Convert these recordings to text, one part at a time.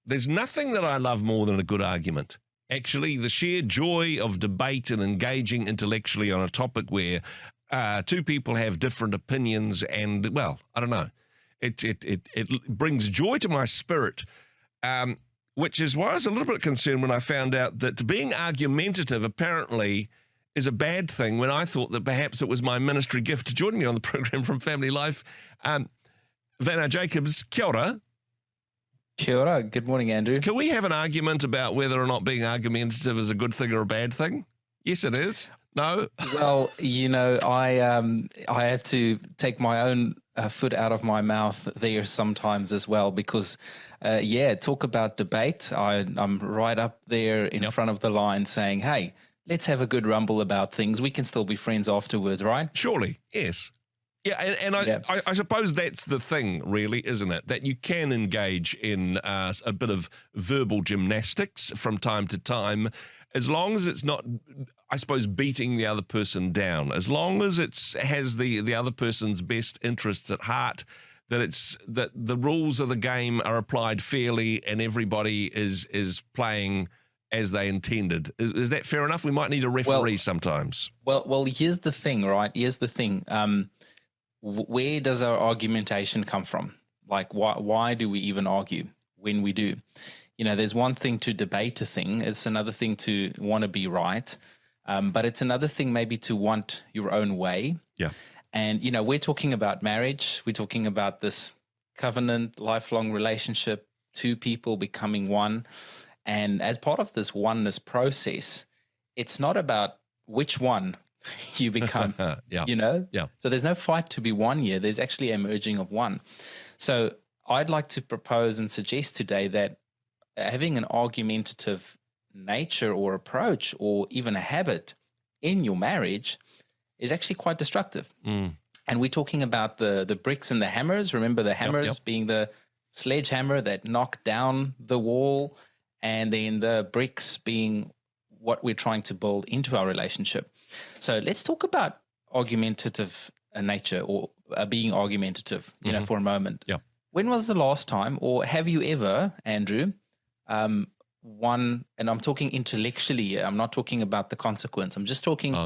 there's nothing that I love more than a good argument. Actually, the sheer joy of debate and engaging intellectually on a topic where two people have different opinions and, well, I don't know. It brings joy to my spirit, which is why I was a little bit concerned when I found out that being argumentative apparently is a bad thing, when I thought that perhaps it was my ministry gift. Joining me on the program from Family Life, Vanna Jacobs, kia ora. Kia ora. Good morning, Andrew. Can we have an argument about whether or not being argumentative is a good thing or a bad thing? Yes, it is. No? Well, I have to take my own foot out of my mouth there sometimes as well, because, talk about debate. I'm right up there in front of the line saying, hey, let's have a good rumble about things. We can still be friends afterwards, right? Surely, yes. Yeah, and I suppose that's the thing, really, isn't it? That you can engage in a bit of verbal gymnastics from time to time, as long as it's not, I suppose, beating the other person down. As long as it has the other person's best interests at heart, that the rules of the game are applied fairly and everybody is playing as they intended. Is that fair enough? We might need a referee sometimes. Well, here's the thing, right? Here's the thing. Where does our argumentation come from? Like, why do we even argue when we do? There's one thing to debate a thing. It's another thing to want to be right. But it's another thing maybe to want your own way. Yeah. And, we're talking about marriage. We're talking about this covenant, lifelong relationship, two people becoming one. And as part of this oneness process, it's not about which one you become, Yeah. So there's no fight to be one here. There's actually a merging of one. So I'd like to propose and suggest today that having an argumentative nature or approach or even a habit in your marriage is actually quite destructive. And we're talking about the bricks and the hammers. Remember the hammers being the sledgehammer that knocked down the wall, and then the bricks being what we're trying to build into our relationship. So let's talk about argumentative nature, or being argumentative, for a moment. Yeah. When was the last time, or have you ever, Andrew, won, and I'm talking intellectually here, I'm not talking about the consequence, I'm just talking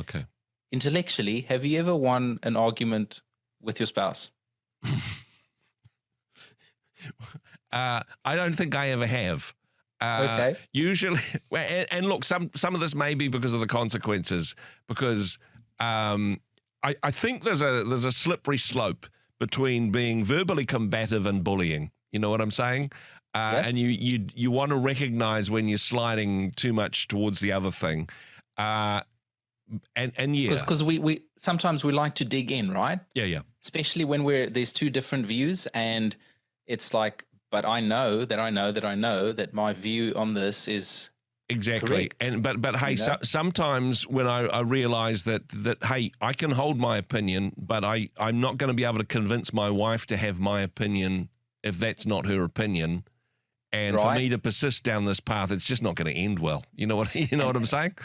intellectually, have you ever won an argument with your spouse? I don't think I ever have. Okay. Usually, and look, some of this may be because of the consequences, because I think there's a slippery slope between being verbally combative and bullying. You know what I'm saying? And you want to recognize when you're sliding too much towards the other thing. And because we sometimes we like to dig in, right? Yeah. Especially when there's two different views, and it's like, but I know that my view on this is exactly correct. And but hey, sometimes when I realize that hey, I can hold my opinion, but I'm not going to be able to convince my wife to have my opinion if that's not her opinion. And for me to persist down this path, it's just not going to end well. You know what I'm saying?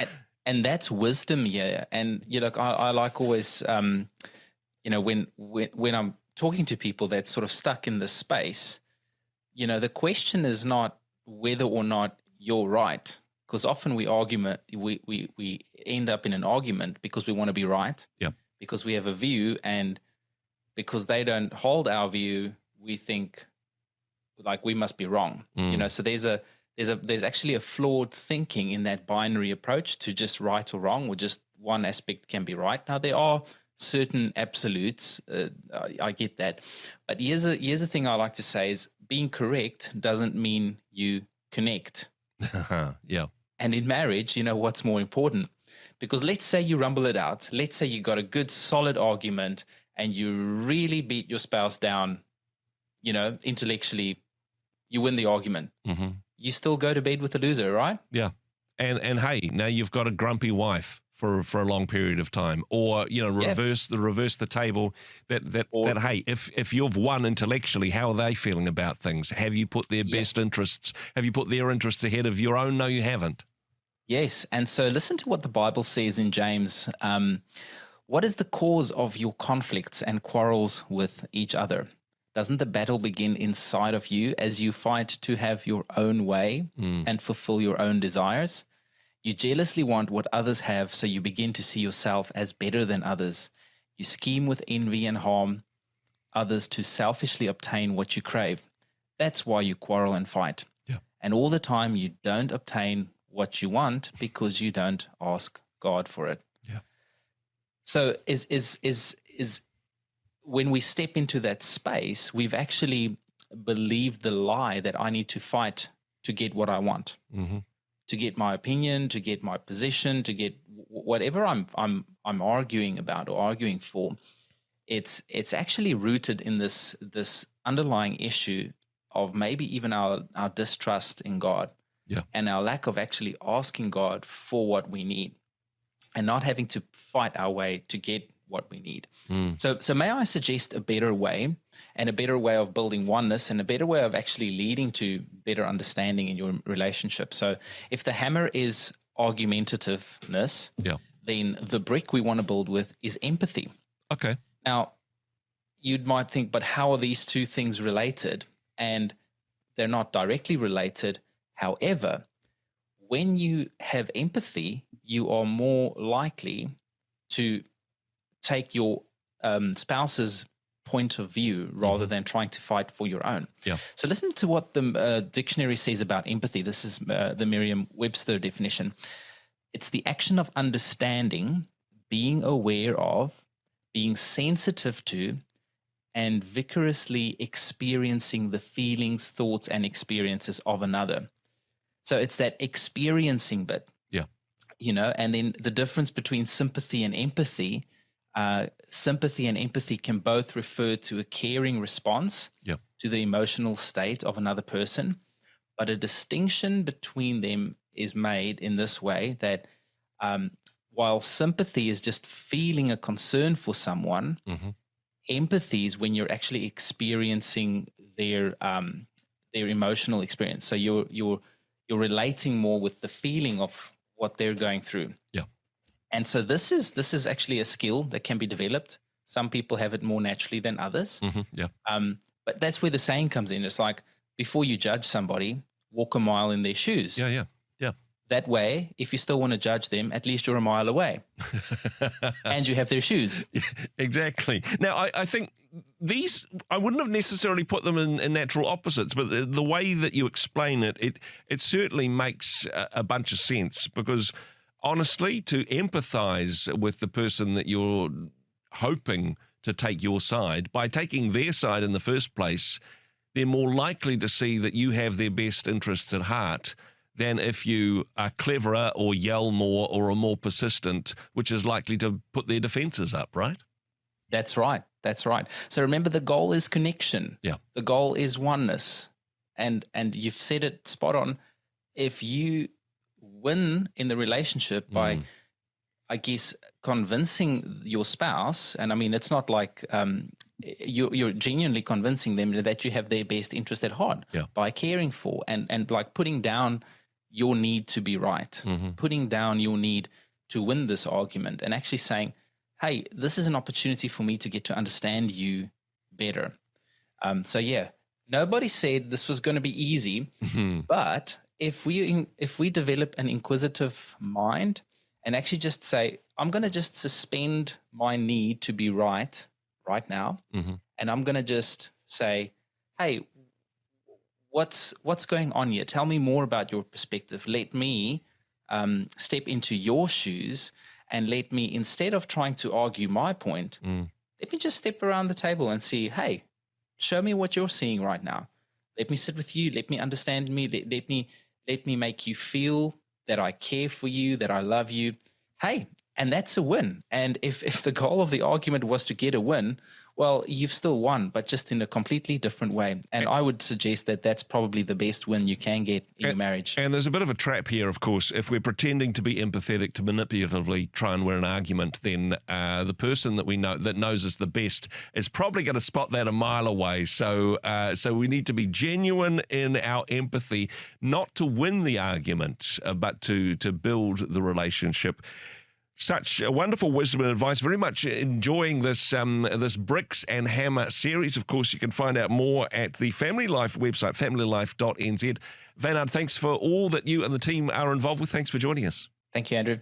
And that's wisdom, yeah. And I like always, when I'm talking to people that's sort of stuck in this space, the question is not whether or not you're right, because often we end up in an argument because we want to be right, because we have a view, and because they don't hold our view, we think like we must be wrong. So there's actually a flawed thinking in that binary approach to just right or wrong, or just one aspect can be right. Now there are certain absolutes, I get that, but here's the thing I like to say is being correct doesn't mean you connect. Yeah. And in marriage, what's more important? Because let's say you rumble it out. Let's say you got a good solid argument and you really beat your spouse down, intellectually, you win the argument. Mm-hmm. You still go to bed with the loser, right? Yeah. And hey, now you've got a grumpy wife for a long period of time, or reverse the table. That hey, if you've won intellectually, how are they feeling about things? Have you put their best interests? Have you put their interests ahead of your own? No, you haven't. Yes, and so listen to what the Bible says in James. What is the cause of your conflicts and quarrels with each other? doesn't the battle begin inside of you as you fight to have your own way and fulfill your own desires? You jealously want what others have, so you begin to see yourself as better than others. You scheme with envy and harm others to selfishly obtain what you crave. That's why you quarrel and fight. Yeah. And all the time you don't obtain what you want because you don't ask God for it. Yeah. So is when we step into that space, we've actually believed the lie that I need to fight to get what I want, to get my opinion, to get my position, to get whatever I'm arguing about or arguing for. It's actually rooted in this underlying issue of maybe even our distrust in God, and our lack of actually asking God for what we need, and not having to fight our way to get what we need. So may I suggest a better way, and a better way of building oneness, and a better way of actually leading to better understanding in your relationship. So if the hammer is argumentativeness, then the brick we want to build with is empathy. Okay. Now, you might think, but how are these two things related? And they're not directly related. However, when you have empathy, you are more likely to take your spouse's point of view rather than trying to fight for your own. Yeah. So listen to what the dictionary says about empathy. This is the Merriam-Webster definition. It's the action of understanding, being aware of, being sensitive to, and vigorously experiencing the feelings, thoughts, and experiences of another. So it's that experiencing bit. Yeah. And then the difference between sympathy and empathy. Sympathy and empathy can both refer to a caring response to the emotional state of another person, but a distinction between them is made in this way that while sympathy is just feeling a concern for someone, empathy is when you're actually experiencing their emotional experience. So you're relating more with the feeling of what they're going through. Yeah. And so this is actually a skill that can be developed. Some people have it more naturally than others. But that's where the saying comes in. It's like, before you judge somebody, walk a mile in their shoes. Yeah. That way, if you still want to judge them, at least you're a mile away and you have their shoes. Exactly. Now, I think these, I wouldn't have necessarily put them in natural opposites, but the way that you explain it certainly makes a bunch of sense, because honestly, to empathize with the person that you're hoping to take your side, by taking their side in the first place, they're more likely to see that you have their best interests at heart than if you are cleverer or yell more or are more persistent, which is likely to put their defenses up, right? That's right. So remember, the goal is connection. Yeah. The goal is oneness. And you've said it spot on. If you win in the relationship by, I guess, convincing your spouse, and I mean, it's not like you're genuinely convincing them that you have their best interest at heart by caring for and like putting down your need to be right, putting down your need to win this argument, and actually saying, hey, this is an opportunity for me to get to understand you better. So yeah, nobody said this was going to be easy, but if we develop an inquisitive mind and actually just say, I'm going to just suspend my need to be right now, and I'm going to just say, hey, what's going on here? Tell me more about your perspective. Let me step into your shoes, and let me, instead of trying to argue my point, let me just step around the table and see, hey, show me what you're seeing right now. Let me sit with you. Let me understand me. Let me make you feel that I care for you, that I love you. Hey, and that's a win. And if the goal of the argument was to get a win, well, you've still won, but just in a completely different way. And I would suggest that that's probably the best win you can get in your marriage. And there's a bit of a trap here, of course. If we're pretending to be empathetic to manipulatively try and win an argument, then the person that we know that knows us the best is probably going to spot that a mile away. So we need to be genuine in our empathy, not to win the argument, but to build the relationship. Such wonderful wisdom and advice. Very much enjoying this this Bricks and Hammer series. Of course, you can find out more at the Family Life website, familylife.nz. Veinard, thanks for all that you and the team are involved with. Thanks for joining us. Thank you, Andrew.